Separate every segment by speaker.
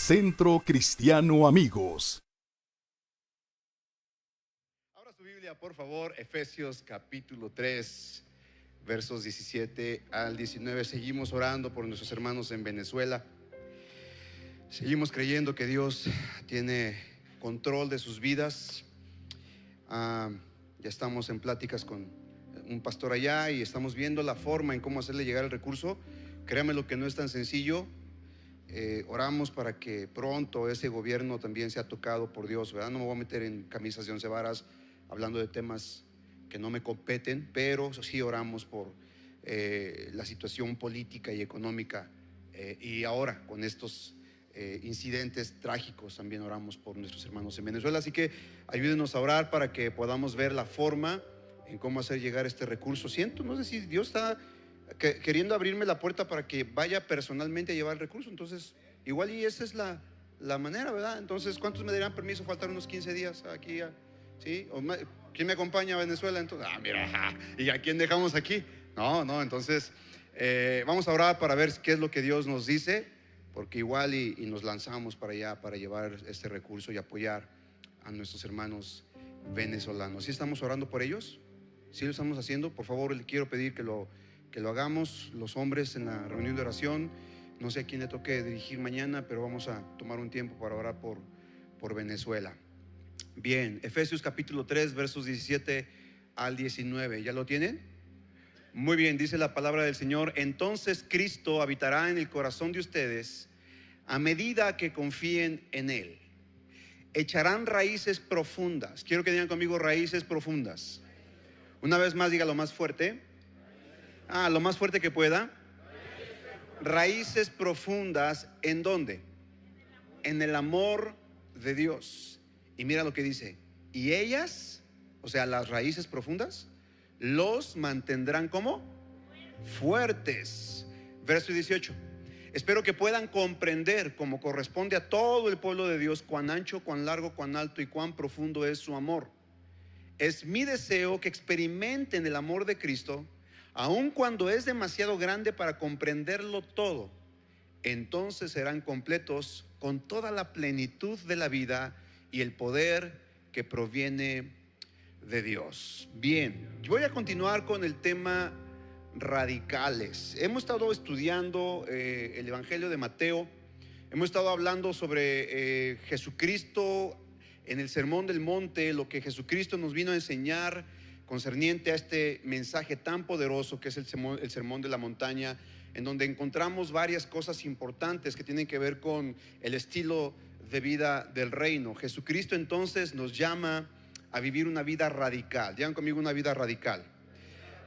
Speaker 1: Centro Cristiano Amigos.
Speaker 2: Abra su Biblia, por favor, Efesios capítulo 3, versos 17 al 19. Seguimos orando por nuestros hermanos en Venezuela. Seguimos creyendo que Dios tiene control de sus vidas. Ya estamos en pláticas con un pastor allá y estamos viendo la forma en cómo hacerle llegar el recurso. Créame lo que no es tan sencillo. Oramos para que pronto ese gobierno también sea tocado por Dios, ¿verdad? No me voy a meter en camisas de once varas hablando de temas que no me competen, pero sí oramos por la situación política y económica, y ahora con estos incidentes trágicos también oramos por nuestros hermanos en Venezuela. Así que ayúdenos a orar para que podamos ver la forma en cómo hacer llegar este recurso. No sé si Dios está queriendo abrirme la puerta para que vaya personalmente a llevar el recurso. Entonces igual y esa es la manera, ¿verdad? Entonces, ¿cuántos me darán permiso? Faltan unos 15 días aquí, ¿sí? ¿Quién me acompaña a Venezuela? Entonces, mira, ¿y a quién dejamos aquí? No, entonces vamos a orar para ver qué es lo que Dios nos dice, porque igual y nos lanzamos para allá para llevar este recurso y apoyar a nuestros hermanos venezolanos. ¿Sí estamos orando por ellos? ¿Sí lo estamos haciendo? Por favor, le quiero pedir que lo hagamos los hombres en la reunión de oración. No sé a quién le toque dirigir mañana, pero vamos a tomar un tiempo para orar por Venezuela. Bien, Efesios capítulo 3, versos 17 al 19. ¿Ya lo tienen? Muy bien, dice la palabra del Señor: entonces Cristo habitará en el corazón de ustedes a medida que confíen en Él. Echarán raíces profundas. Quiero que digan conmigo: raíces profundas. Una vez más, dígalo más fuerte. Lo más fuerte que pueda. Raíces profundas. ¿En dónde? En el amor de Dios. Y mira lo que dice: y ellas, o sea, las raíces profundas, los mantendrán como fuertes. Verso 18: espero que puedan comprender, como corresponde a todo el pueblo de Dios, cuán ancho, cuán largo, cuán alto y cuán profundo es su amor. Es mi deseo que experimenten el amor de Cristo, aun cuando es demasiado grande para comprenderlo todo. Entonces serán completos con toda la plenitud de la vida y el poder que proviene de Dios. Bien, voy a continuar con el tema radicales. Hemos estado estudiando el Evangelio de Mateo. Hemos estado hablando sobre Jesucristo en el Sermón del Monte, lo que Jesucristo nos vino a enseñar concerniente a este mensaje tan poderoso que es el Sermón de la Montaña, en donde encontramos varias cosas importantes que tienen que ver con el estilo de vida del reino. Jesucristo entonces nos llama a vivir una vida radical. Digan conmigo: una vida radical.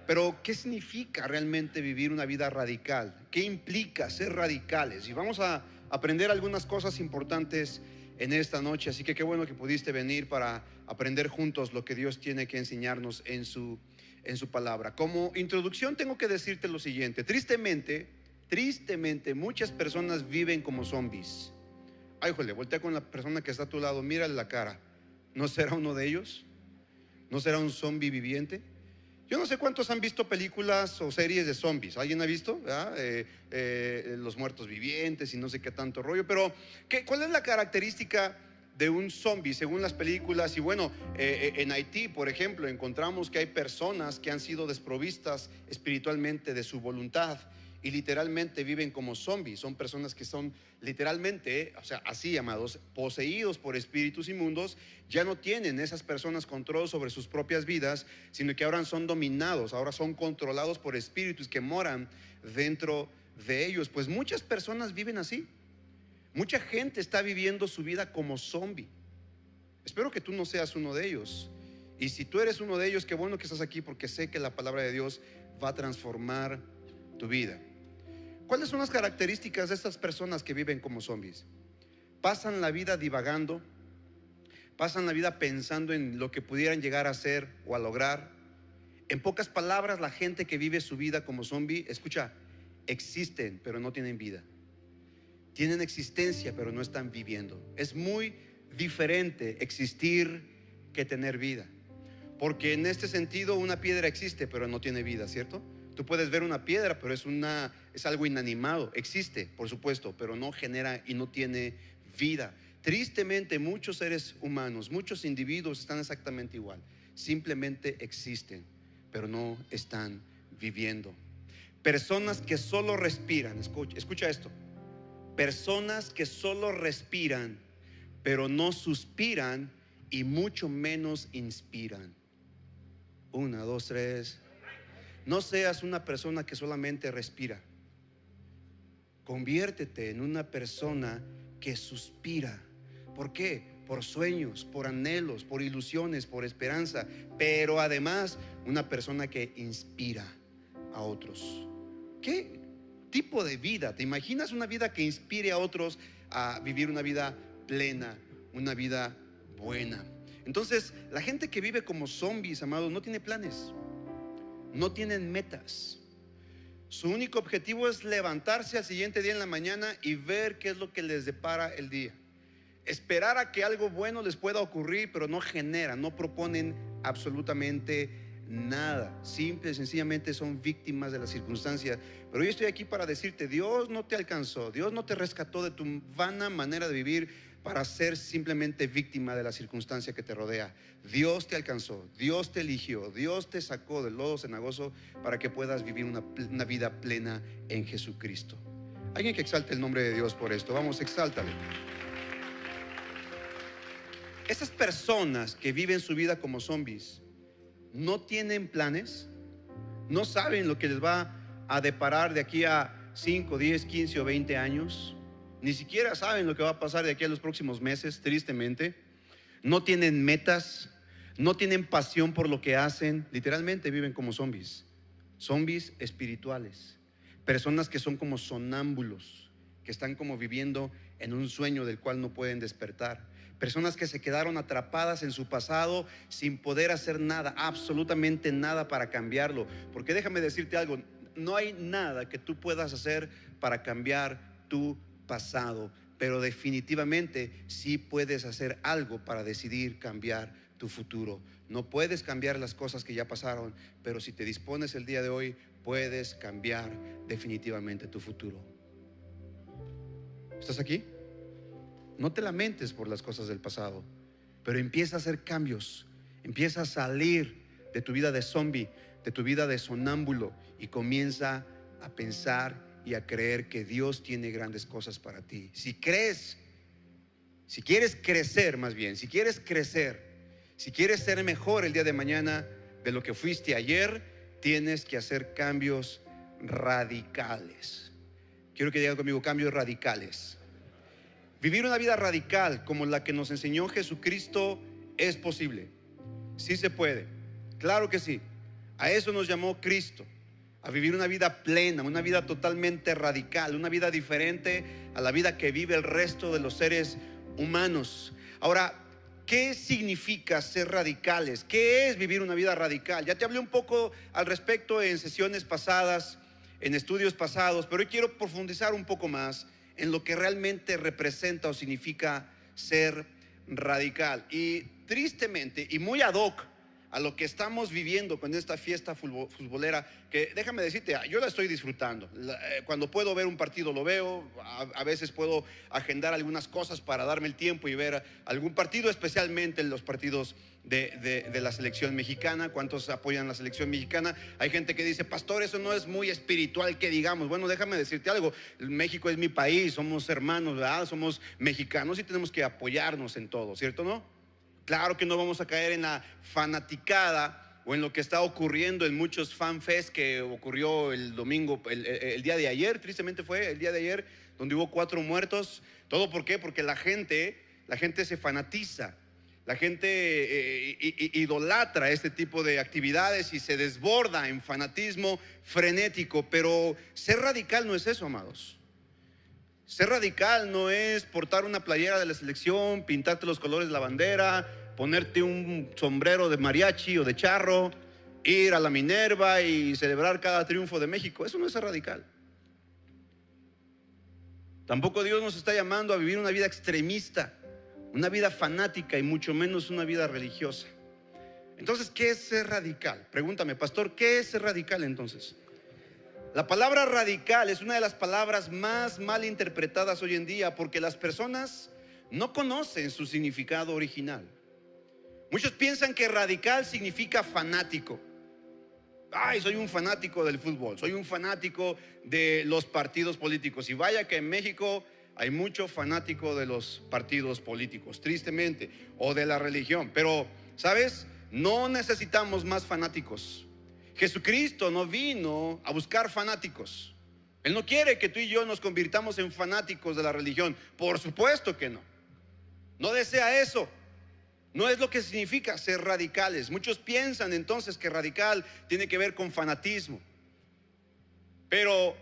Speaker 2: Pero ¿qué significa realmente vivir una vida radical? ¿Qué implica ser radicales? Y vamos a aprender algunas cosas importantes en esta noche. Así que qué bueno que pudiste venir para aprender juntos lo que Dios tiene que enseñarnos en su palabra. Como introducción tengo que decirte lo siguiente: tristemente muchas personas viven como zombies. Híjole, voltea con la persona que está a tu lado, mírale la cara. ¿No será uno de ellos? ¿No será un zombie viviente? Yo no sé cuántos han visto películas o series de zombies. ¿Alguien ha visto? Los muertos vivientes y no sé qué tanto rollo. Pero ¿cuál es la característica de un zombie según las películas? Y bueno, en Haití, por ejemplo, encontramos que hay personas que han sido desprovistas espiritualmente de su voluntad y literalmente viven como zombies. Son personas que son literalmente, o sea, así llamados, poseídos por espíritus inmundos. Ya no tienen esas personas control sobre sus propias vidas, sino que ahora son dominados, ahora son controlados por espíritus que moran dentro de ellos. Pues muchas personas viven así. Mucha gente está viviendo su vida como zombie. Espero que tú no seas uno de ellos. Y si tú eres uno de ellos, qué bueno que estás aquí, porque sé que la palabra de Dios va a transformar tu vida. ¿Cuáles son las características de estas personas que viven como zombies? Pasan la vida divagando, pasan la vida pensando en lo que pudieran llegar a hacer o a lograr. En pocas palabras, la gente que vive su vida como zombie, escucha, existen pero no tienen vida. Tienen existencia pero no están viviendo. Es muy diferente existir que tener vida, porque en este sentido una piedra existe pero no tiene vida, ¿cierto? Tú puedes ver una piedra, pero es algo inanimado. Existe, por supuesto, pero no genera y no tiene vida. Tristemente, muchos seres humanos, muchos individuos están exactamente igual. Simplemente existen, pero no están viviendo. Personas que solo respiran, escucha esto. Personas que solo respiran, pero no suspiran y mucho menos inspiran. 1, 2, 3. No seas una persona que solamente respira. Conviértete en una persona que suspira. ¿Por qué? Por sueños, por anhelos, por ilusiones, por esperanza, pero además una persona que inspira a otros. ¿Qué tipo de vida? ¿Te imaginas una vida que inspire a otros a vivir una vida plena, una vida buena? Entonces, la gente que vive como zombies, amados, no tiene planes, no tienen metas. Su único objetivo es levantarse al siguiente día en la mañana y ver qué es lo que les depara el día. Esperar a que algo bueno les pueda ocurrir, pero no generan, no proponen absolutamente nada. Simple y sencillamente son víctimas de las circunstancias. Pero yo estoy aquí para decirte: Dios no te alcanzó, Dios no te rescató de tu vana manera de vivir para ser simplemente víctima de la circunstancia que te rodea. Dios te alcanzó, Dios te eligió, Dios te sacó del lodo cenagoso para que puedas vivir una vida plena en Jesucristo. Alguien que exalte el nombre de Dios por esto. Vamos, exáltale. Esas personas que viven su vida como zombies no tienen planes, no saben lo que les va a deparar de aquí a 5, 10, 15 o 20 años. Ni siquiera saben lo que va a pasar de aquí a los próximos meses, tristemente. No tienen metas, no tienen pasión por lo que hacen. Literalmente viven como zombies, zombies espirituales. Personas que son como sonámbulos, que están como viviendo en un sueño del cual no pueden despertar. Personas que se quedaron atrapadas en su pasado sin poder hacer nada, absolutamente nada para cambiarlo. Porque déjame decirte algo, no hay nada que tú puedas hacer para cambiar tu pasado, pero definitivamente sí puedes hacer algo para decidir cambiar tu futuro. No puedes cambiar las cosas que ya pasaron, pero si te dispones el día de hoy, puedes cambiar definitivamente tu futuro. ¿Estás aquí? No te lamentes por las cosas del pasado, pero empieza a hacer cambios. Empieza a salir de tu vida de zombie, de tu vida de sonámbulo, y comienza a pensar y a creer que Dios tiene grandes cosas para ti. Si crees, si quieres crecer, más bien, si quieres crecer, si quieres ser mejor el día de mañana de lo que fuiste ayer, tienes que hacer cambios radicales. Quiero que digan conmigo: cambios radicales. Vivir una vida radical como la que nos enseñó Jesucristo es posible. Sí se puede, claro que sí. A eso nos llamó Cristo, a vivir una vida plena, una vida totalmente radical, una vida diferente a la vida que vive el resto de los seres humanos. Ahora, ¿qué significa ser radicales? ¿Qué es vivir una vida radical? Ya te hablé un poco al respecto en sesiones pasadas, en estudios pasados, pero hoy quiero profundizar un poco más en lo que realmente representa o significa ser radical. Y tristemente, y muy ad hoc a lo que estamos viviendo con esta fiesta futbolera, que déjame decirte, yo la estoy disfrutando. Cuando puedo ver un partido lo veo, a veces puedo agendar algunas cosas para darme el tiempo y ver algún partido, especialmente en los partidos de la selección mexicana. ¿Cuántos apoyan la selección mexicana? Hay gente que dice: pastor, eso no es muy espiritual que digamos. Bueno, déjame decirte algo, México es mi país, somos hermanos, ¿verdad? Somos mexicanos y tenemos que apoyarnos en todo, ¿cierto, no? Claro que no vamos a caer en la fanaticada o en lo que está ocurriendo en muchos fanfest que ocurrió el domingo, el día de ayer. Tristemente fue el día de ayer, donde hubo 4 muertos. ¿Todo por qué? Porque la gente se fanatiza, la gente idolatra este tipo de actividades y se desborda en fanatismo frenético. Pero ser radical no es eso, amados. Ser radical no es portar una playera de la selección, pintarte los colores de la bandera, ponerte un sombrero de mariachi o de charro, ir a la Minerva y celebrar cada triunfo de México. Eso no es ser radical. Tampoco Dios nos está llamando a vivir una vida extremista, una vida fanática y mucho menos una vida religiosa. Entonces, ¿qué es ser radical? Pregúntame, pastor, ¿qué es ser radical entonces? La palabra radical es una de las palabras más mal interpretadas hoy en día, porque las personas no conocen su significado original. Muchos piensan que radical significa fanático. Ay, soy un fanático del fútbol, soy un fanático de los partidos políticos. Y vaya que en México hay mucho fanático de los partidos políticos, tristemente, o de la religión. Pero, ¿sabes? No necesitamos más fanáticos. Jesucristo no vino a buscar fanáticos. Él no quiere que tú y yo nos convirtamos en fanáticos de la religión. Por supuesto que no. No desea eso. No es lo que significa ser radicales. Muchos piensan entonces que radical tiene que ver con fanatismo. Pero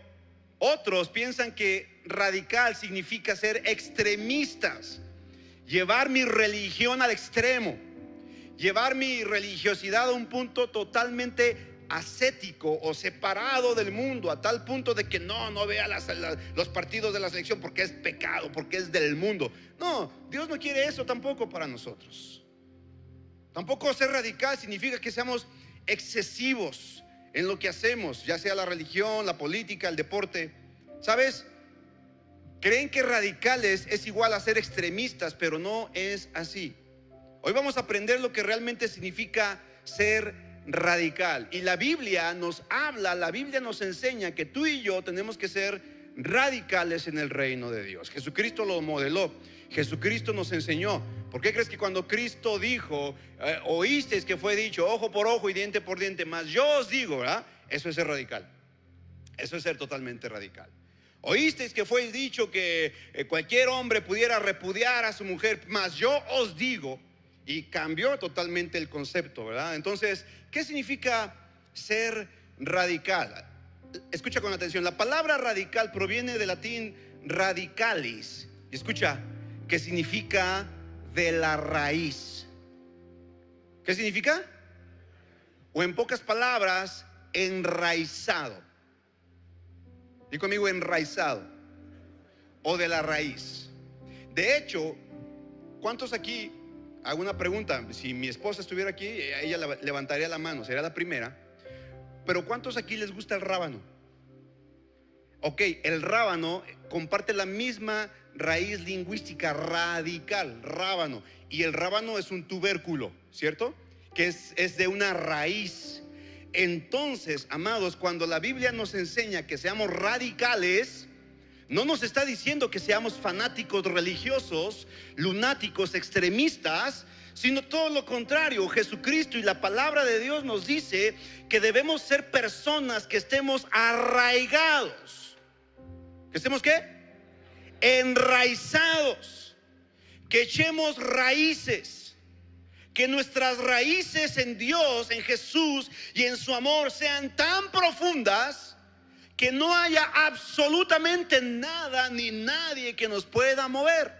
Speaker 2: otros piensan que radical significa ser extremistas. Llevar mi religión al extremo. Llevar mi religiosidad a un punto totalmente ascético o separado del mundo, a tal punto de que no vea los partidos de la selección porque es pecado, porque es del mundo. No, Dios no quiere eso tampoco para nosotros. Tampoco ser radical significa que seamos excesivos en lo que hacemos, ya sea la religión, la política, el deporte. ¿Sabes? Creen que radicales es igual a ser extremistas, pero no es así. Hoy vamos a aprender lo que realmente significa ser radical. Y la Biblia nos habla, la Biblia nos enseña que tú y yo tenemos que ser radicales en el reino de Dios. Jesucristo lo modeló, Jesucristo nos enseñó. ¿Por qué crees que cuando Cristo dijo, oísteis que fue dicho ojo por ojo y diente por diente, mas yo os digo, ¿verdad? Eso es ser radical. Eso es ser totalmente radical. Oísteis que fue dicho que cualquier hombre pudiera repudiar a su mujer, mas yo os digo. Y cambió totalmente el concepto, ¿verdad? Entonces, ¿qué significa ser radical? Escucha con atención. La palabra radical proviene del latín radicalis. Escucha, que significa de la raíz. ¿Qué significa? O en pocas palabras, enraizado. Di conmigo, enraizado. O de la raíz. De hecho, ¿cuántos aquí? Hago una pregunta. Si mi esposa estuviera aquí, ella levantaría la mano, sería la primera. Pero ¿cuántos aquí les gusta el rábano? Ok, el rábano comparte la misma raíz lingüística, radical, rábano. Y el rábano es un tubérculo, ¿cierto? Que es de una raíz. Entonces, amados, cuando la Biblia nos enseña que seamos radicales, no nos está diciendo que seamos fanáticos religiosos, lunáticos, extremistas, sino todo lo contrario. Jesucristo y la palabra de Dios nos dice que debemos ser personas que estemos arraigados. ¿Que estemos qué? Enraizados. Que echemos raíces. Que nuestras raíces en Dios, en Jesús y en su amor sean tan profundas que no haya absolutamente nada ni nadie que nos pueda mover.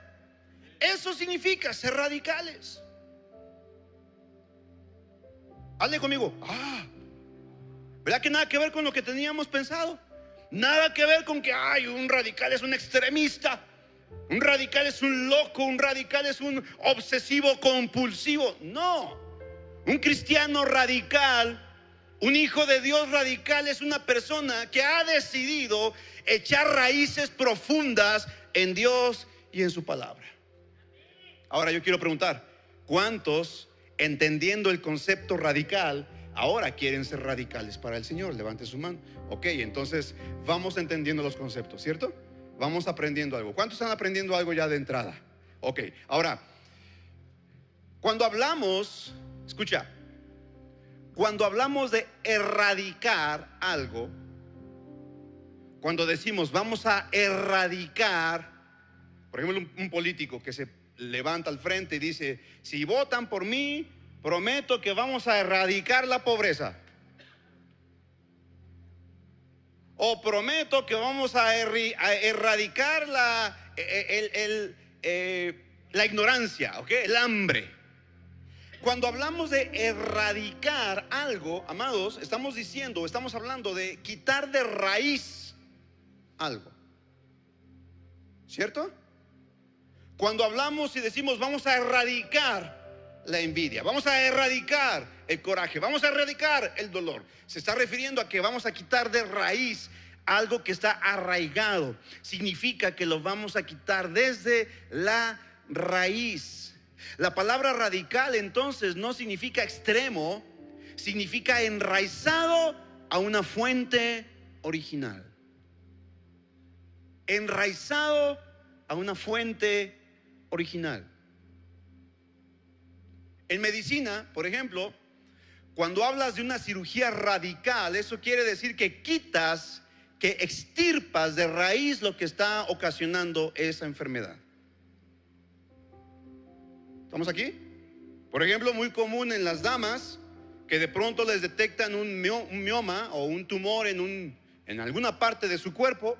Speaker 2: Eso significa ser radicales. Hazle conmigo. ¿Verdad que nada que ver con lo que teníamos pensado? Nada que ver con que un radical es un extremista, un radical es un loco, un radical es un obsesivo compulsivo. No, un cristiano radical, un hijo de Dios radical es una persona que ha decidido echar raíces profundas en Dios y en su palabra. Ahora yo quiero preguntar, ¿cuántos, entendiendo el concepto radical, ahora quieren ser radicales para el Señor? Levante su mano. Ok, entonces vamos entendiendo los conceptos, ¿cierto? Vamos aprendiendo algo. ¿Cuántos están aprendiendo algo ya de entrada? Ok, ahora, cuando hablamos, escucha, cuando hablamos de erradicar algo, cuando decimos vamos a erradicar, por ejemplo, un político que se levanta al frente y dice, si votan por mí, prometo que vamos a erradicar la pobreza. O prometo que vamos a erradicar la ignorancia, ¿ok? El hambre. Cuando hablamos de erradicar algo, amados, estamos hablando de quitar de raíz algo, ¿cierto? Cuando hablamos y decimos vamos a erradicar la envidia, vamos a erradicar el coraje, vamos a erradicar el dolor, se está refiriendo a que vamos a quitar de raíz algo que está arraigado. Significa que lo vamos a quitar desde la raíz. La palabra radical entonces no significa extremo, significa enraizado a una fuente original. Enraizado a una fuente original. En medicina, por ejemplo, cuando hablas de una cirugía radical, eso quiere decir que quitas, que extirpas de raíz lo que está ocasionando esa enfermedad. ¿Estamos aquí? Por ejemplo, muy común en las damas que de pronto les detectan un mioma o un tumor en alguna parte de su cuerpo,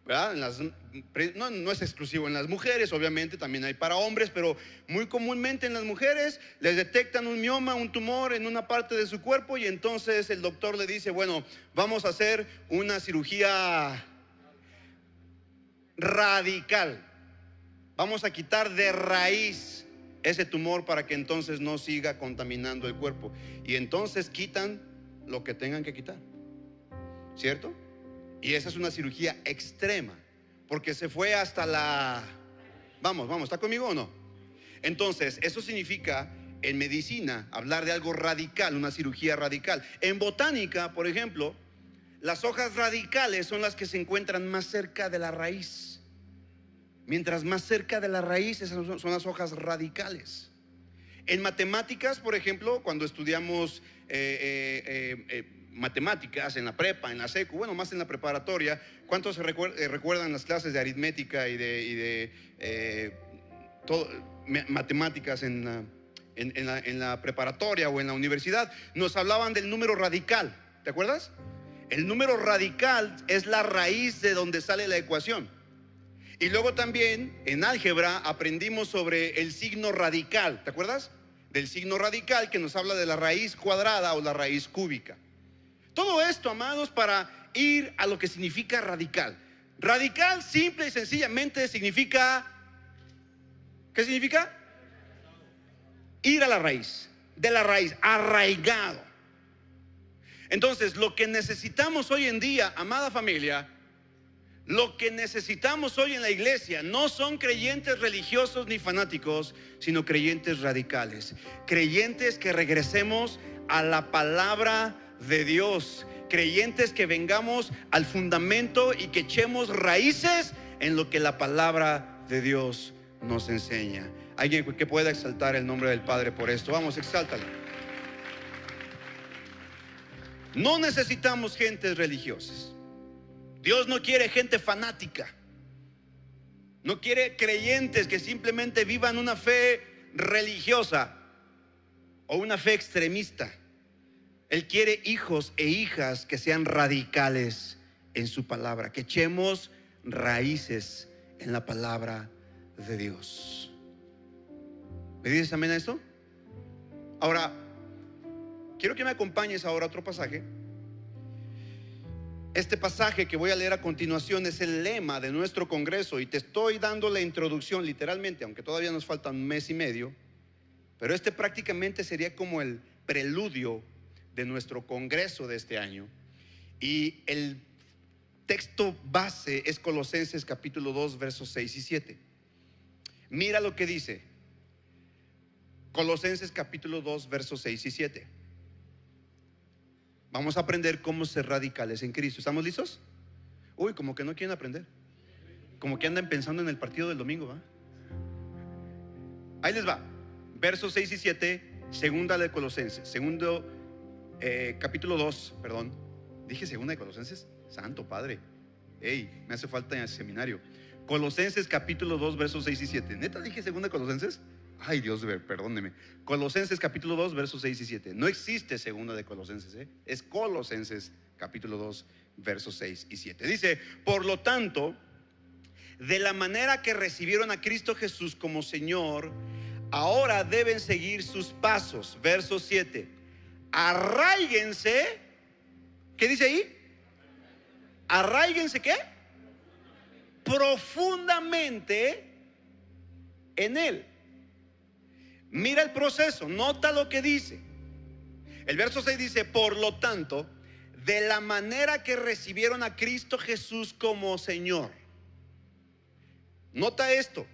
Speaker 2: ¿verdad? No es exclusivo en las mujeres, obviamente también hay para hombres, pero muy comúnmente en las mujeres les detectan un mioma, un tumor en una parte de su cuerpo, y entonces el doctor le dice, bueno, vamos a hacer una cirugía radical, vamos a quitar de raíz ese tumor para que entonces no siga contaminando el cuerpo, y entonces quitan lo que tengan que quitar, ¿cierto? Y esa es una cirugía extrema, porque se fue hasta la... Vamos, ¿está conmigo o no? Entonces, eso significa en medicina hablar de algo radical, una cirugía radical. En botánica, por ejemplo, las hojas radicales son las que se encuentran más cerca de la raíz. Mientras más cerca de la raíz, esas son las hojas radicales. En matemáticas, por ejemplo, cuando estudiamos matemáticas en la prepa, en la secu, bueno, más en la preparatoria, ¿cuántos recuerdan las clases de aritmética y de matemáticas en la preparatoria o en la universidad? Nos hablaban del número radical, ¿te acuerdas? El número radical es la raíz de donde sale la ecuación. Y luego también en álgebra aprendimos sobre el signo radical, ¿te acuerdas? Del signo radical, que nos habla de la raíz cuadrada o la raíz cúbica. Todo esto, amados, para ir a lo que significa radical. Radical simple y sencillamente significa, ¿qué significa? Ir a la raíz, de la raíz, arraigado. Entonces, lo que necesitamos hoy en día, amada familia, lo que necesitamos hoy en la iglesia no son creyentes religiosos ni fanáticos, sino creyentes radicales. Creyentes que regresemos a la palabra de Dios. Creyentes que vengamos al fundamento y que echemos raíces en lo que la palabra de Dios nos enseña. Alguien que pueda exaltar el nombre del Padre por esto. Vamos, exáltalo. No necesitamos gentes religiosas. Dios no quiere gente fanática. No quiere creyentes que simplemente vivan una fe religiosa o una fe extremista. Él quiere hijos e hijas que sean radicales en su palabra, que echemos raíces en la palabra de Dios. ¿Me dices amén a esto? Ahora, quiero que me acompañes ahora a otro pasaje. Este pasaje que voy a leer a continuación es el lema de nuestro congreso, y te estoy dando la introducción literalmente, aunque todavía nos falta un mes y medio, pero este prácticamente sería como el preludio de nuestro congreso de este año. Y el texto base es Colosenses capítulo 2 versos 6 y 7. Mira lo que dice Colosenses capítulo 2 versos 6 y 7. Vamos a aprender cómo ser radicales en Cristo. ¿Estamos listos? Uy, como que no quieren aprender. Como que andan pensando en el partido del domingo, ¿va? Ahí les va. Versos 6 y 7, segunda de Colosenses. Capítulo 2, perdón. ¿Dije segunda de Colosenses? Santo Padre. Ey, me hace falta en el seminario. Colosenses capítulo 2, versos 6 y 7. ¿Neta dije segunda de Colosenses? Ay, Dios, perdóneme. Colosenses capítulo 2 versos 6 y 7. No existe segunda de Colosenses, es Colosenses capítulo 2 versos 6 y 7. Dice, por lo tanto, de la manera que recibieron a Cristo Jesús como Señor, ahora deben seguir sus pasos. Verso 7. Arráiganse. ¿Qué dice ahí? Arráiganse, ¿qué? Profundamente en Él. Mira el proceso, nota lo que dice. El verso 6 dice, por lo tanto, de la manera que recibieron a Cristo Jesús como Señor. Nota esto.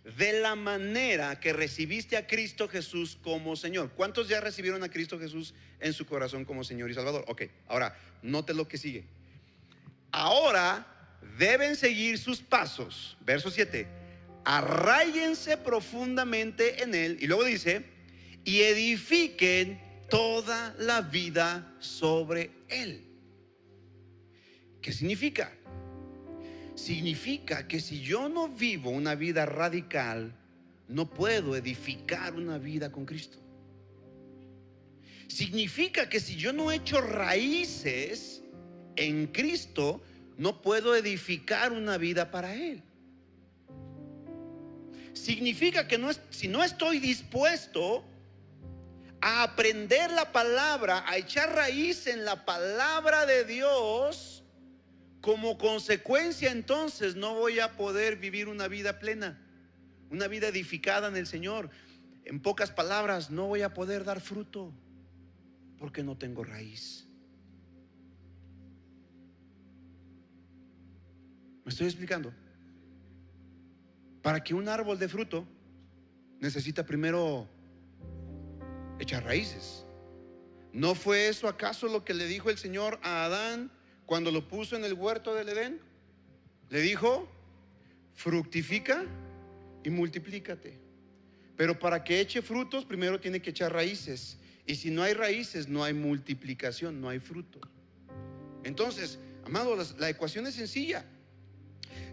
Speaker 2: de la manera que recibiste a Cristo Jesús como Señor. ¿Cuántos ya recibieron a Cristo Jesús en su corazón como Señor y Salvador? Ok, ahora, note lo que sigue. Ahora deben seguir sus pasos. Verso 7. Arráiguense profundamente en Él. Y luego dice, y edifiquen toda la vida sobre Él. ¿Qué significa? Significa que si yo no vivo una vida radical, no puedo edificar una vida con Cristo. Significa que si yo no echo raíces en Cristo, no puedo edificar una vida para Él. Significa que si no estoy dispuesto a aprender la palabra, a echar raíz en la palabra de Dios, como consecuencia entonces no voy a poder vivir una vida plena, una vida edificada en el Señor. En pocas palabras, no voy a poder dar fruto porque no tengo raíz. ¿Me estoy explicando? Para que un árbol dé fruto, necesita primero echar raíces. ¿No fue eso acaso lo que le dijo el Señor a Adán cuando lo puso en el huerto del Edén? Le dijo, fructifica y multiplícate. Pero para que eche frutos, primero tiene que echar raíces. Y si no hay raíces, no hay multiplicación, no hay fruto. Entonces, amados, la ecuación es sencilla.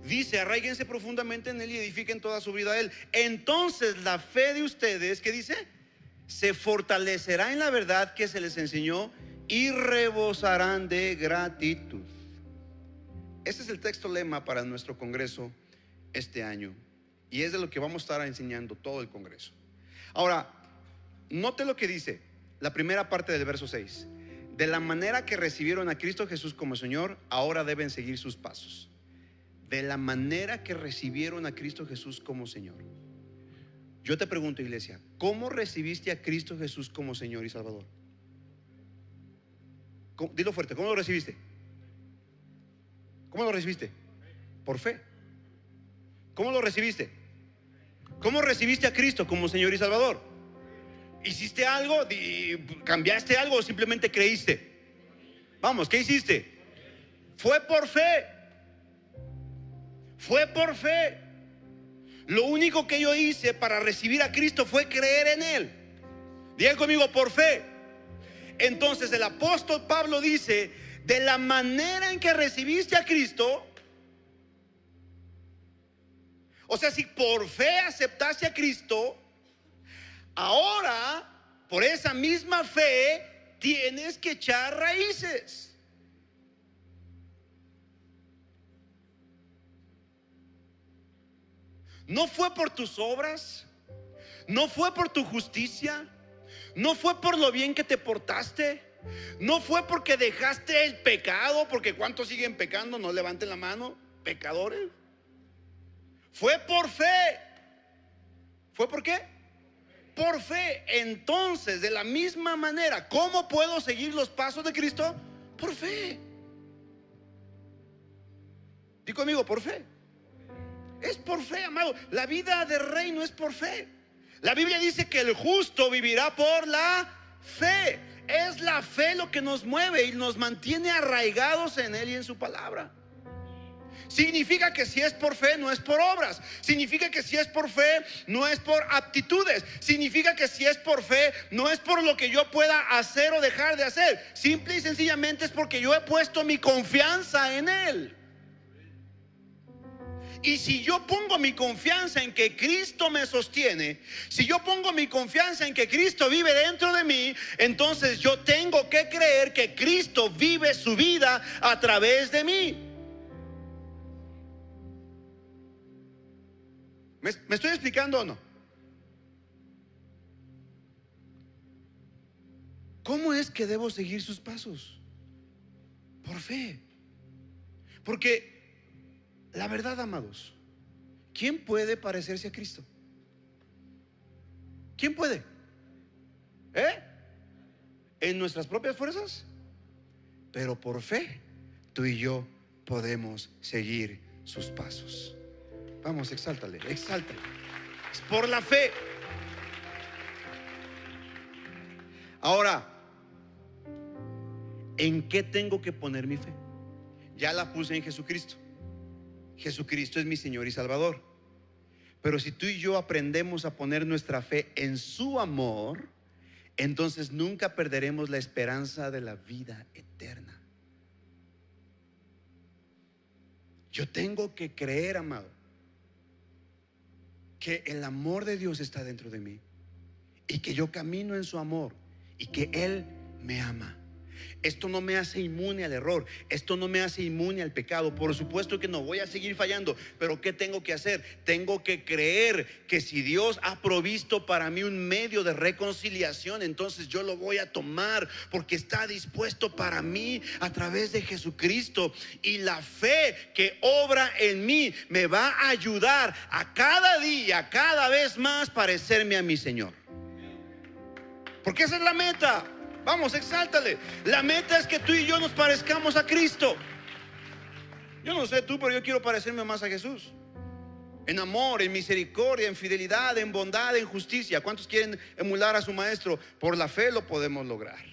Speaker 2: Dice, arraíguense profundamente en Él y edifiquen toda su vida a Él. Entonces la fe de ustedes, ¿qué dice? Se fortalecerá en la verdad que se les enseñó y rebosarán de gratitud. Ese es el texto lema para nuestro congreso este año, y es de lo que vamos a estar enseñando todo el congreso. Ahora, note lo que dice la primera parte del verso 6. De la manera que recibieron a Cristo Jesús como Señor, ahora deben seguir sus pasos. De la manera que recibieron a Cristo Jesús como Señor. Yo te pregunto, iglesia, ¿cómo recibiste a Cristo Jesús como Señor y Salvador? Dilo fuerte, ¿cómo lo recibiste? ¿Cómo lo recibiste? Por fe. ¿Cómo lo recibiste? ¿Cómo recibiste a Cristo como Señor y Salvador? ¿Hiciste algo? ¿Cambiaste algo o simplemente creíste? Vamos, ¿qué hiciste? Fue por fe. Fue por fe. Lo único que yo hice para recibir a Cristo fue creer en Él. Digan conmigo, por fe. Entonces el apóstol Pablo dice, de la manera en que recibiste a Cristo, o sea, si por fe aceptaste a Cristo, ahora por esa misma fe tienes que echar raíces. No fue por tus obras, no fue por tu justicia, no fue por lo bien que te portaste, no fue porque dejaste el pecado, porque ¿cuántos siguen pecando? No levanten la mano, pecadores. Fue por fe. ¿Fue por qué? Por fe. Entonces, de la misma manera, ¿cómo puedo seguir los pasos de Cristo? Por fe. Di conmigo, por fe. Es por fe, amado. La vida de reino es por fe. La Biblia dice que el justo vivirá por la fe. Es la fe lo que nos mueve y nos mantiene arraigados en Él y en su palabra. Significa que si es por fe, no es por obras. Significa que si es por fe, no es por aptitudes. Significa que si es por fe, no es por lo que yo pueda hacer o dejar de hacer. Simple y sencillamente es porque yo he puesto mi confianza en Él. Y si yo pongo mi confianza en que Cristo me sostiene, si yo pongo mi confianza en que Cristo vive dentro de mí, entonces yo tengo que creer que Cristo vive su vida a través de mí. ¿Me estoy explicando o no? ¿Cómo es que debo seguir sus pasos? Por fe. Porque la verdad, amados, ¿quién puede parecerse a Cristo? ¿Quién puede? ¿En nuestras propias fuerzas? Pero por fe, tú y yo podemos seguir sus pasos. Vamos, exáltale, exáltale. Es por la fe. Ahora, ¿en qué tengo que poner mi fe? Ya la puse en Jesucristo. Jesucristo es mi Señor y Salvador. Pero si tú y yo aprendemos a poner nuestra fe en su amor, entonces nunca perderemos la esperanza de la vida eterna. Yo tengo que creer, amado, que el amor de Dios está dentro de mí y que yo camino en su amor y que Él me ama. Esto no me hace inmune al error, esto no me hace inmune al pecado. Por supuesto que no, voy a seguir fallando, pero ¿qué tengo que hacer? Tengo que creer que si Dios ha provisto para mí un medio de reconciliación, entonces yo lo voy a tomar, porque está dispuesto para mí a través de Jesucristo. Y la fe que obra en mí me va a ayudar a cada día, cada vez más parecerme a mi Señor. Porque esa es la meta. Vamos, exáltale. La meta es que tú y yo nos parezcamos a Cristo. Yo no sé tú, pero yo quiero parecerme más a Jesús. En amor, en misericordia, en fidelidad, en bondad, en justicia. ¿Cuántos quieren emular a su maestro? Por la fe lo podemos lograr.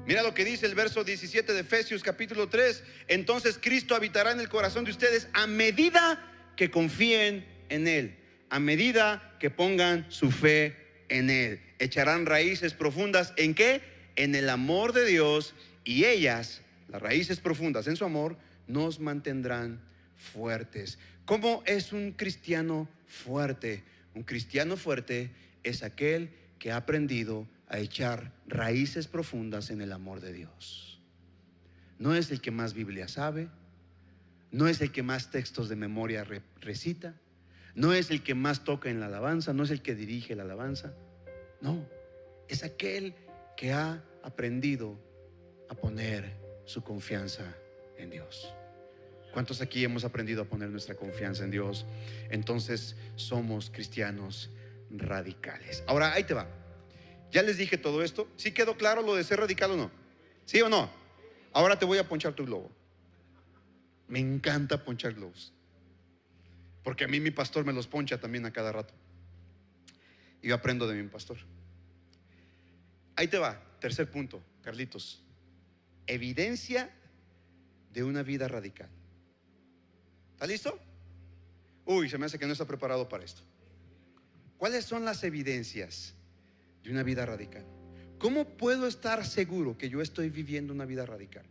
Speaker 2: Mira lo que dice el verso 17 de Efesios capítulo 3. Entonces Cristo habitará en el corazón de ustedes a medida que confíen en Él, a medida que pongan su fe en Él. Echarán raíces profundas. ¿En qué? En el amor de Dios, y ellas, las raíces profundas en su amor, nos mantendrán fuertes. ¿Cómo es un cristiano fuerte? Un cristiano fuerte es aquel que ha aprendido a echar raíces profundas en el amor de Dios. No es el que más Biblia sabe, no es el que más textos de memoria recita, no es el que más toca en la alabanza, no es el que dirige la alabanza. No, es aquel que ha aprendido a poner su confianza en Dios. ¿Cuántos aquí hemos aprendido a poner nuestra confianza en Dios? Entonces somos cristianos radicales. Ahora, ahí te va. Ya les dije todo esto. ¿Sí quedó claro lo de ser radical o no? ¿Sí o no? Ahora te voy a ponchar tu globo. Me encanta ponchar globos, porque a mí mi pastor me los poncha también a cada rato. Y yo aprendo de mi pastor. Ahí te va, tercer punto, Carlitos. Evidencia de una vida radical. ¿Está listo? Uy, se me hace que no está preparado para esto. ¿Cuáles son las evidencias de una vida radical? ¿Cómo puedo estar seguro que yo estoy viviendo una vida radical?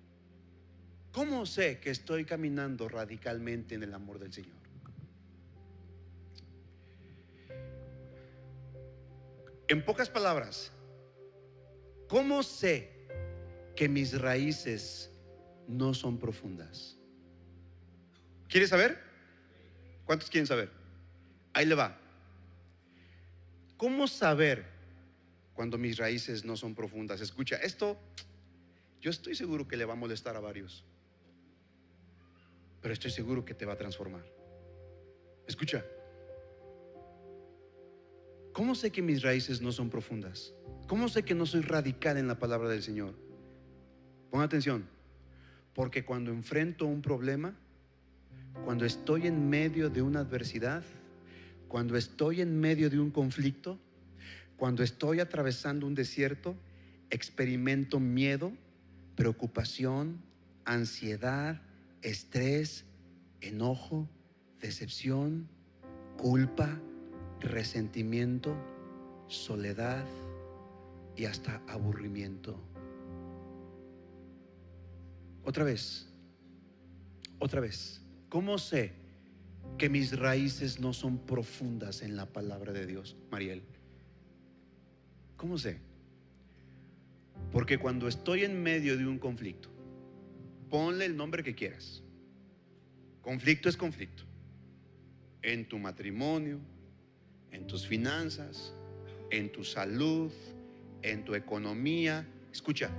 Speaker 2: ¿Cómo sé que estoy caminando radicalmente en el amor del Señor? En pocas palabras, ¿cómo sé que mis raíces no son profundas? ¿Quieres saber? ¿Cuántos quieren saber? Ahí le va. ¿Cómo saber cuando mis raíces no son profundas? Escucha, esto yo estoy seguro que le va a molestar a varios, pero estoy seguro que te va a transformar. Escucha. ¿Cómo sé que mis raíces no son profundas? ¿Cómo sé que no soy radical en la palabra del Señor? Pon atención. Porque cuando enfrento un problema, cuando estoy en medio de una adversidad, cuando estoy en medio de un conflicto, cuando estoy atravesando un desierto, experimento miedo, preocupación, ansiedad, estrés, enojo, decepción, culpa, resentimiento, soledad y hasta aburrimiento. Otra vez. ¿Cómo sé que mis raíces no son profundas en la palabra de Dios, Mariel? ¿Cómo sé? Porque cuando estoy en medio de un conflicto, ponle el nombre que quieras. Conflicto es conflicto. En tu matrimonio, en tus finanzas, en tu salud, en tu economía. Escucha,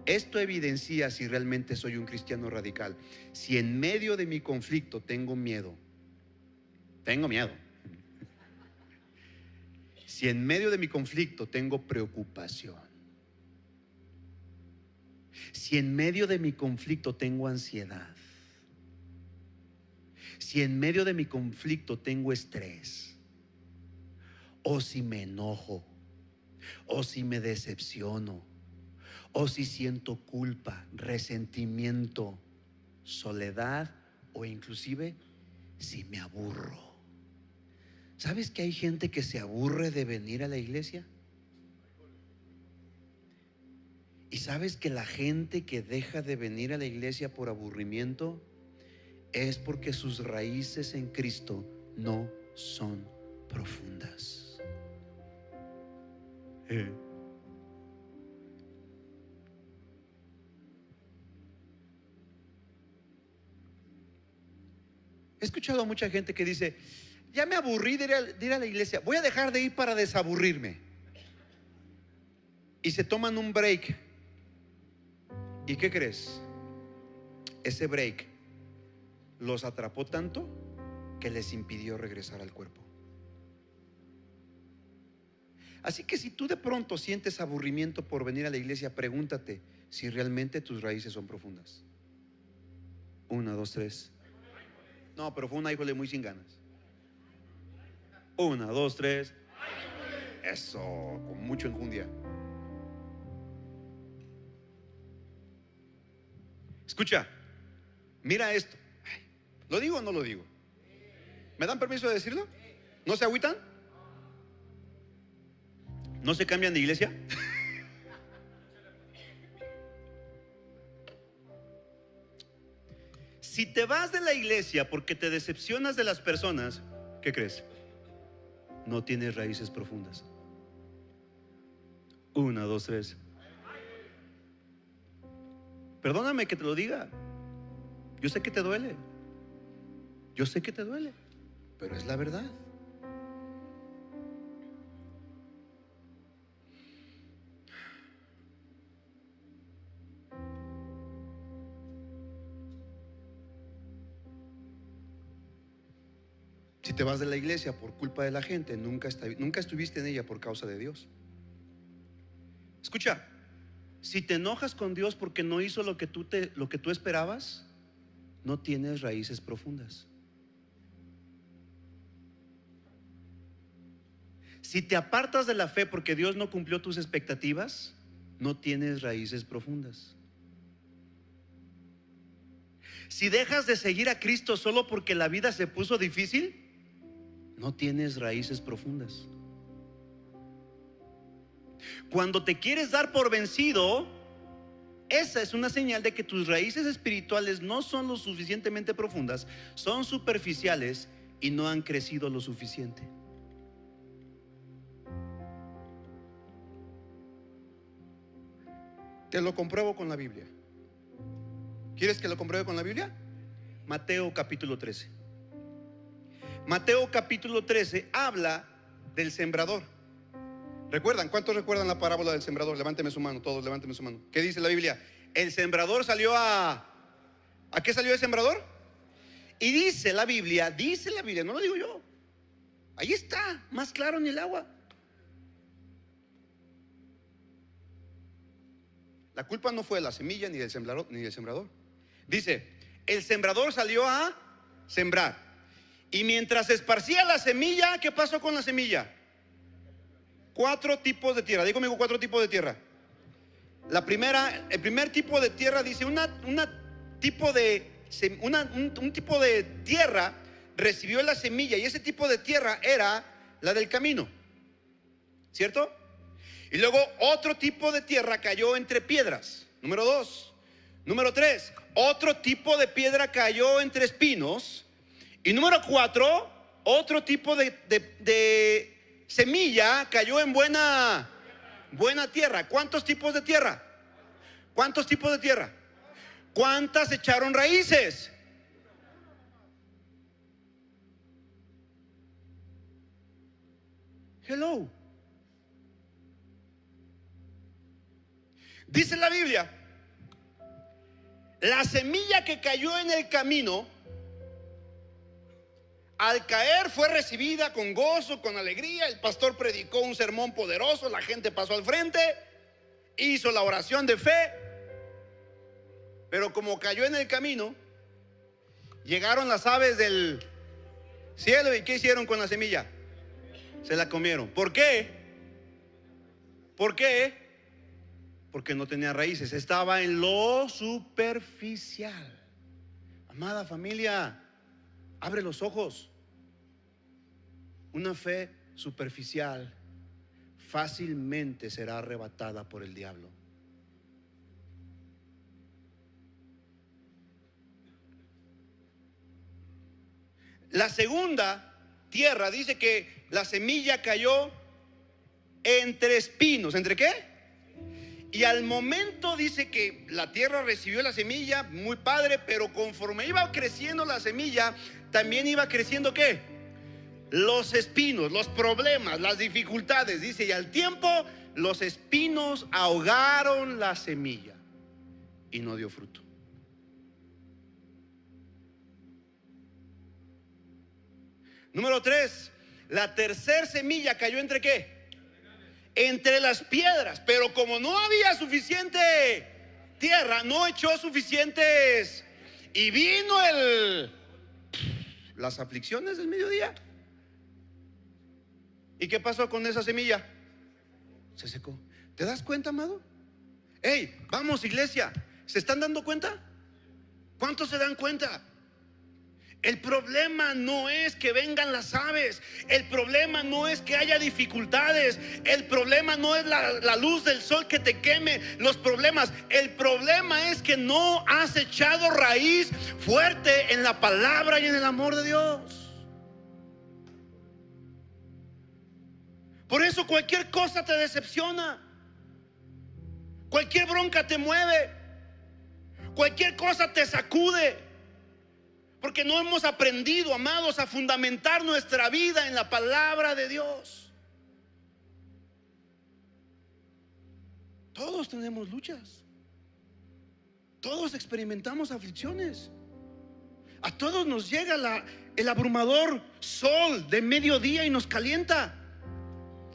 Speaker 2: esto evidencia si realmente soy un cristiano radical. Si en medio de mi conflicto tengo miedo. Si en medio de mi conflicto tengo preocupación. Si en medio de mi conflicto tengo ansiedad. Si en medio de mi conflicto tengo estrés. o si me enojo, o si me decepciono, o si siento culpa, resentimiento, soledad, o inclusive si me aburro. ¿Sabes que hay gente que se aburre de venir a la iglesia? ¿Y sabes que la gente que deja de venir a la iglesia por aburrimiento es porque sus raíces en Cristo no son profundas? He escuchado a mucha gente que dice: ya me aburrí de ir a la iglesia, voy a dejar de ir para desaburrirme. Y se toman un break. ¿Y qué crees? Ese break los atrapó tanto que les impidió regresar al cuerpo. Así que si tú de pronto sientes aburrimiento por venir a la iglesia, pregúntate si realmente tus raíces son profundas. 1, 2, 3. No, pero fue una híjole muy sin ganas. 1, 2, 3. Eso, con mucho enjundia. Escucha, mira esto. ¿Lo digo o no lo digo? ¿Me dan permiso de decirlo? ¿No se agüitan? ¿No se cambian de iglesia? Si te vas de la iglesia porque te decepcionas de las personas, ¿qué crees? No tienes raíces profundas. 1, 2, 3. Perdóname que te lo diga. Yo sé que te duele. Yo sé que te duele, pero es la verdad. Si te vas de la iglesia por culpa de la gente, nunca estuviste en ella por causa de Dios. Escucha, si te enojas con Dios porque no hizo lo que tú esperabas, no tienes raíces profundas. Si te apartas de la fe porque Dios no cumplió tus expectativas, no tienes raíces profundas. Si dejas de seguir a Cristo solo porque la vida se puso difícil, no tienes raíces profundas. Cuando te quieres dar por vencido, esa es una señal de que tus raíces espirituales no son lo suficientemente profundas, son superficiales y no han crecido lo suficiente. Te lo compruebo con la Biblia. ¿Quieres que lo compruebe con la Biblia? Mateo capítulo 13. Mateo capítulo 13 habla del sembrador. ¿Recuerdan? ¿Cuántos recuerdan la parábola del sembrador? Levánteme su mano, todos levánteme su mano. ¿Qué dice la Biblia? El sembrador salió ¿a qué salió el sembrador? Y dice la Biblia, no lo digo yo. Ahí está, más claro en el agua. La culpa no fue de la semilla ni del sembrador. Dice, el sembrador salió a sembrar. Y mientras esparcía la semilla, ¿qué pasó con la semilla? 4 tipos de tierra. Digo conmigo, 4 tipos de tierra. El primer tipo de tierra dice, un tipo de tierra recibió la semilla, y ese tipo de tierra era la del camino, ¿cierto? Y luego otro tipo de tierra cayó entre piedras. Número 2. Número 3, otro tipo de piedra cayó entre espinos. Y número 4, otro tipo de semilla cayó en buena tierra. ¿Cuántos tipos de tierra? ¿Cuántos tipos de tierra? ¿Cuántas echaron raíces? Hello. Dice la Biblia, la semilla que cayó en el camino, al caer fue recibida con gozo, con alegría. El pastor predicó un sermón poderoso, la gente pasó al frente, hizo la oración de fe. Pero como cayó en el camino, llegaron las aves del cielo. ¿Y qué hicieron con la semilla? Se la comieron. ¿Por qué? ¿Por qué? Porque no tenía raíces, estaba en lo superficial. Amada familia, abre los ojos. Una fe superficial fácilmente será arrebatada por el diablo. La segunda tierra dice que la semilla cayó entre espinos. ¿Entre qué? Y al momento dice que la tierra recibió la semilla, muy padre, pero conforme iba creciendo la semilla, también iba creciendo ¿qué? Los espinos, los problemas, las dificultades. Dice, y al tiempo los espinos ahogaron la semilla y no dio fruto. Número 3, la tercer semilla cayó ¿entre qué? Entre las piedras, pero como no había suficiente tierra, no echó suficientes, y vino las aflicciones del mediodía. ¿Y qué pasó con esa semilla? Se secó. ¿Te das cuenta, amado? Hey, vamos, iglesia, ¿se están dando cuenta? ¿Cuántos se dan cuenta? El problema no es que vengan las aves. El problema no es que haya dificultades. El problema no es la luz del sol que te queme los problemas. El problema es que no has echado raíz fuerte en la palabra y en el amor de Dios. Por eso cualquier cosa te decepciona. Cualquier bronca te mueve. Cualquier cosa te sacude. Porque no hemos aprendido, amados, a fundamentar nuestra vida en la palabra de Dios. Todos tenemos luchas. Todos experimentamos aflicciones. A todos nos llega el abrumador sol de mediodía y nos calienta.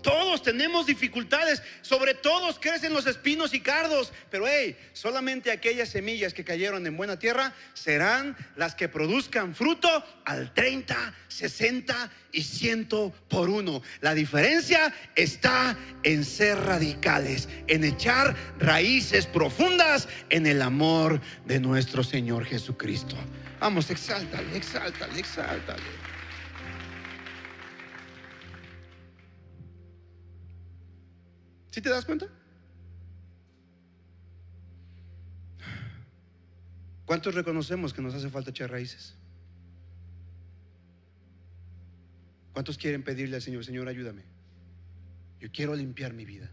Speaker 2: Todos tenemos dificultades, sobre todos crecen los espinos y cardos. Pero solamente aquellas semillas que cayeron en buena tierra serán las que produzcan fruto al 30, 60 y 100 por uno. La diferencia está en ser radicales, en echar raíces profundas en el amor de nuestro Señor Jesucristo. Vamos, exáltale, exáltale, exáltale. ¿Sí te das cuenta? ¿Cuántos reconocemos que nos hace falta echar raíces? ¿Cuántos quieren pedirle al Señor, Señor, ayúdame? Yo quiero limpiar mi vida.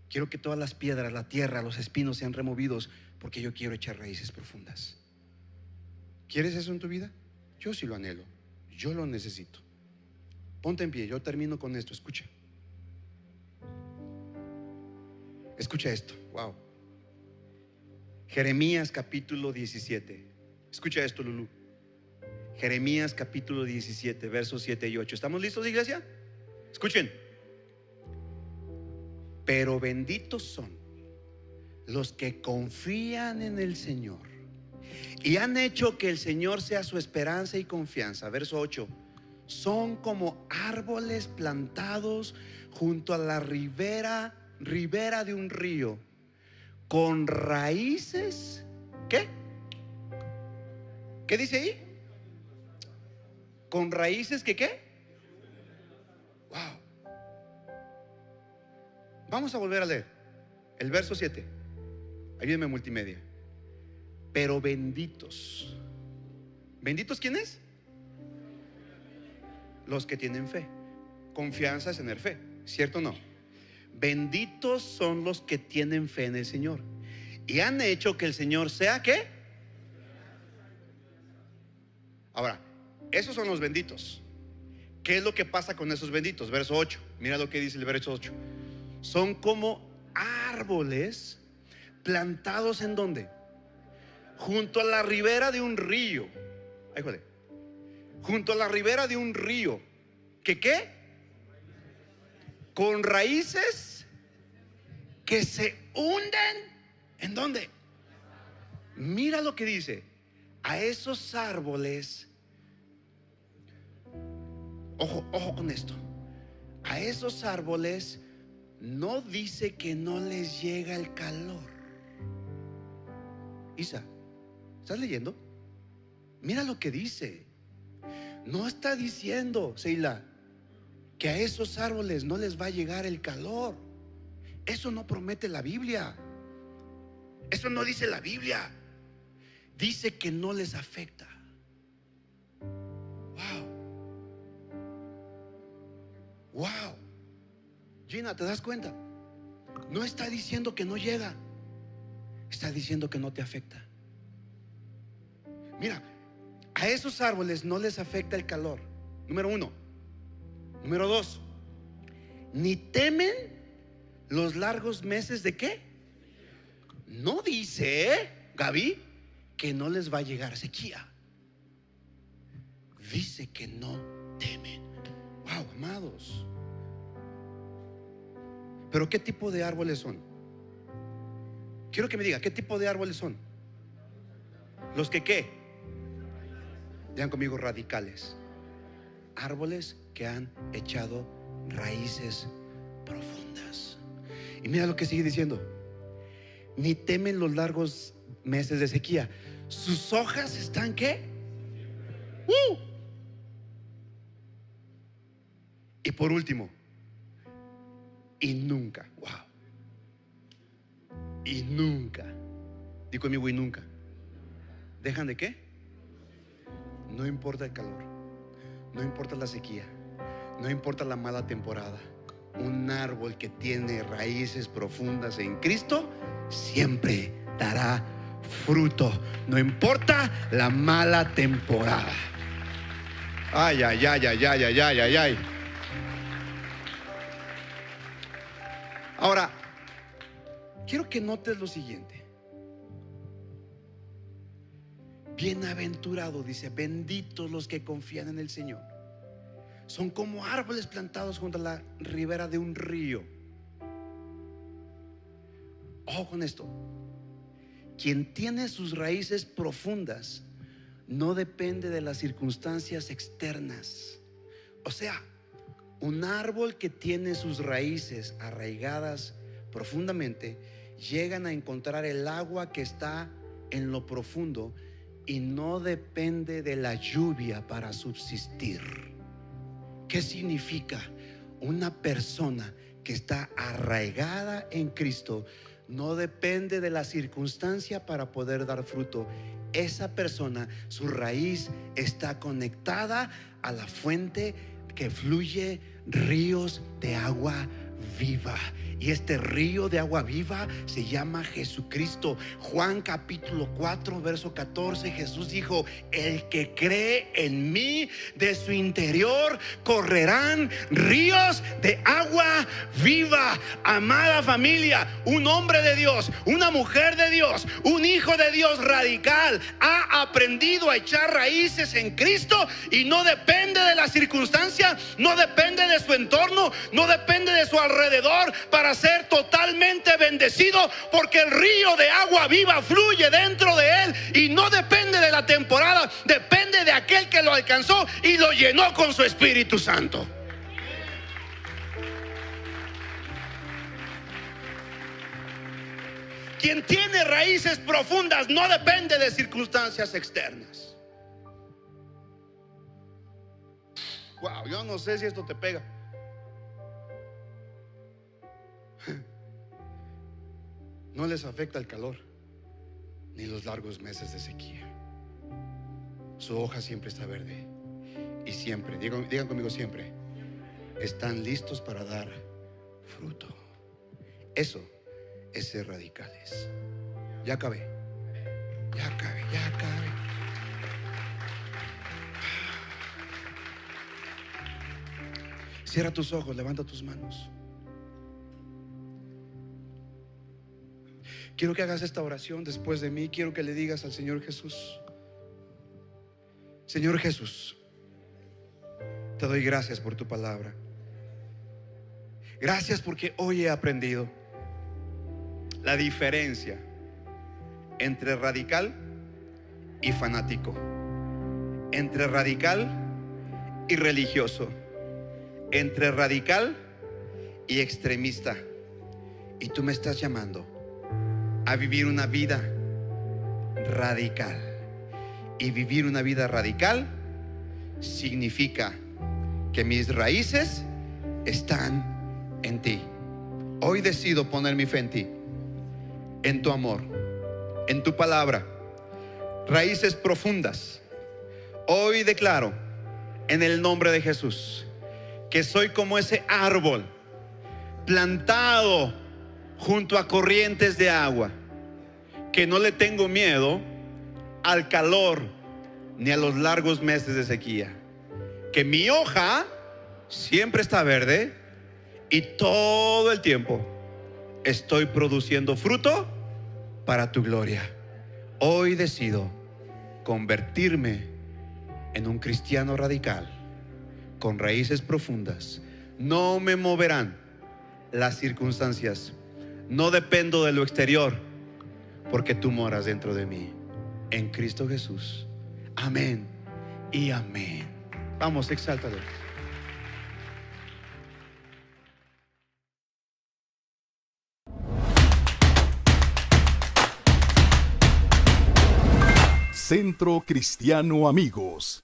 Speaker 2: Quiero que todas las piedras, la tierra, los espinos sean removidos, porque yo quiero echar raíces profundas. ¿Quieres eso en tu vida? Yo sí lo anhelo. Yo lo necesito. Ponte en pie, yo termino con esto. Escucha. Escucha esto, wow. Jeremías capítulo 17. Escucha esto, Lulú. Jeremías capítulo 17, versos 7 y 8. ¿Estamos listos, iglesia? Escuchen. Pero benditos son los que confían en el Señor y han hecho que el Señor sea su esperanza y confianza. Verso 8. Son como árboles plantados junto a la ribera de un río, con raíces. ¿Qué? ¿Qué dice ahí? Con raíces que ¿qué? Wow. Vamos a volver a leer el verso 7. Ayúdeme multimedia. Pero benditos. ¿Benditos quiénes? Los que tienen fe. Confianza es tener fe, ¿cierto o no? Benditos son los que tienen fe en el Señor y han hecho que el Señor sea ¿qué? Ahora, esos son los benditos. ¿Qué es lo que pasa con esos benditos? Verso 8, mira lo que dice el verso 8. Son como árboles plantados ¿en dónde? Junto a la ribera de un río. Ay, joder. Junto a la ribera de un río. ¿Qué? Con raíces que se hunden. ¿En dónde? Mira lo que dice. A esos árboles, ojo con esto, a esos árboles no dice que no les llega el calor. Isa, ¿estás leyendo? Mira lo que dice. No está diciendo, Seila, que a esos árboles no les va a llegar el calor. Eso no promete la Biblia. Eso no dice la Biblia. Dice que no les afecta. Wow. Gina, ¿te das cuenta? No está diciendo que no llega, está diciendo que no te afecta. Mira, a esos árboles no les afecta el calor. Número uno. Número dos, ni temen los largos meses de ¿qué? No dice, Gaby, que no les va a llegar sequía. Dice que no temen. Wow, amados. Pero ¿qué tipo de árboles son? Quiero que me diga, ¿qué tipo de árboles son? Los que ¿qué? Digan conmigo, radicales. Árboles que han echado raíces profundas. Y mira lo que sigue diciendo. Ni temen los largos meses de sequía. Sus hojas están ¿qué? Y por último, y nunca, wow, y nunca, digo conmigo, y nunca, ¿dejan de qué? No importa el calor, no importa la sequía, no importa la mala temporada. Un árbol que tiene raíces profundas en Cristo siempre dará fruto, no importa la mala temporada. Ay, ay, ay, ay, ay, ay, ay, ay, ay. Ahora, quiero que notes lo siguiente. Bienaventurado, dice, benditos los que confían en el Señor. Son como árboles plantados junto a la ribera de un río. Ojo con esto. Quien tiene sus raíces profundas no depende de las circunstancias externas. O sea, un árbol que tiene sus raíces arraigadas profundamente, llegan a encontrar el agua que está en lo profundo y no depende de la lluvia para subsistir. ¿Qué significa? Una persona que está arraigada en Cristo no depende de la circunstancia para poder dar fruto. Esa persona, su raíz está conectada a la fuente que fluye ríos de agua viva. Y este río de agua viva se llama Jesucristo. Juan capítulo 4 verso 14, Jesús dijo: el que cree en mí, de su interior correrán ríos de agua viva. Amada familia, un hombre de Dios, una mujer de Dios, un hijo de Dios radical ha aprendido a echar raíces en Cristo y no depende de la circunstancia, no depende de su entorno, no depende de su alrededor para ser totalmente bendecido, porque el río de agua viva fluye dentro de él y no depende de la temporada, depende de aquel que lo alcanzó y lo llenó con su Espíritu Santo. Quien tiene raíces profundas no depende de circunstancias externas. Wow, yo no sé si esto te pega. No les afecta el calor ni los largos meses de sequía. Su hoja siempre está verde y siempre, digan conmigo, siempre están listos para dar fruto. Eso es ser radicales. Ya acabé. Cierra tus ojos, levanta tus manos. Quiero que hagas esta oración después de mí. Quiero que le digas al Señor Jesús: Señor Jesús, te doy gracias por tu palabra. Gracias porque hoy he aprendido la diferencia entre radical y fanático, entre radical y religioso, entre radical y extremista. Y tú me estás llamando a vivir una vida radical. Y vivir una vida radical significa que mis raíces están en ti. Hoy decido poner mi fe en ti, en tu amor, en tu palabra, raíces profundas. Hoy declaro en el nombre de Jesús que soy como ese árbol plantado junto a corrientes de agua, que no le tengo miedo al calor ni a los largos meses de sequía, que mi hoja siempre está verde y todo el tiempo estoy produciendo fruto para tu gloria. Hoy decido convertirme en un cristiano radical con raíces profundas. No me moverán las circunstancias. No dependo de lo exterior, porque tú moras dentro de mí, en Cristo Jesús. Amén y amén. Vamos, exáltalo.
Speaker 1: Centro Cristiano Amigos.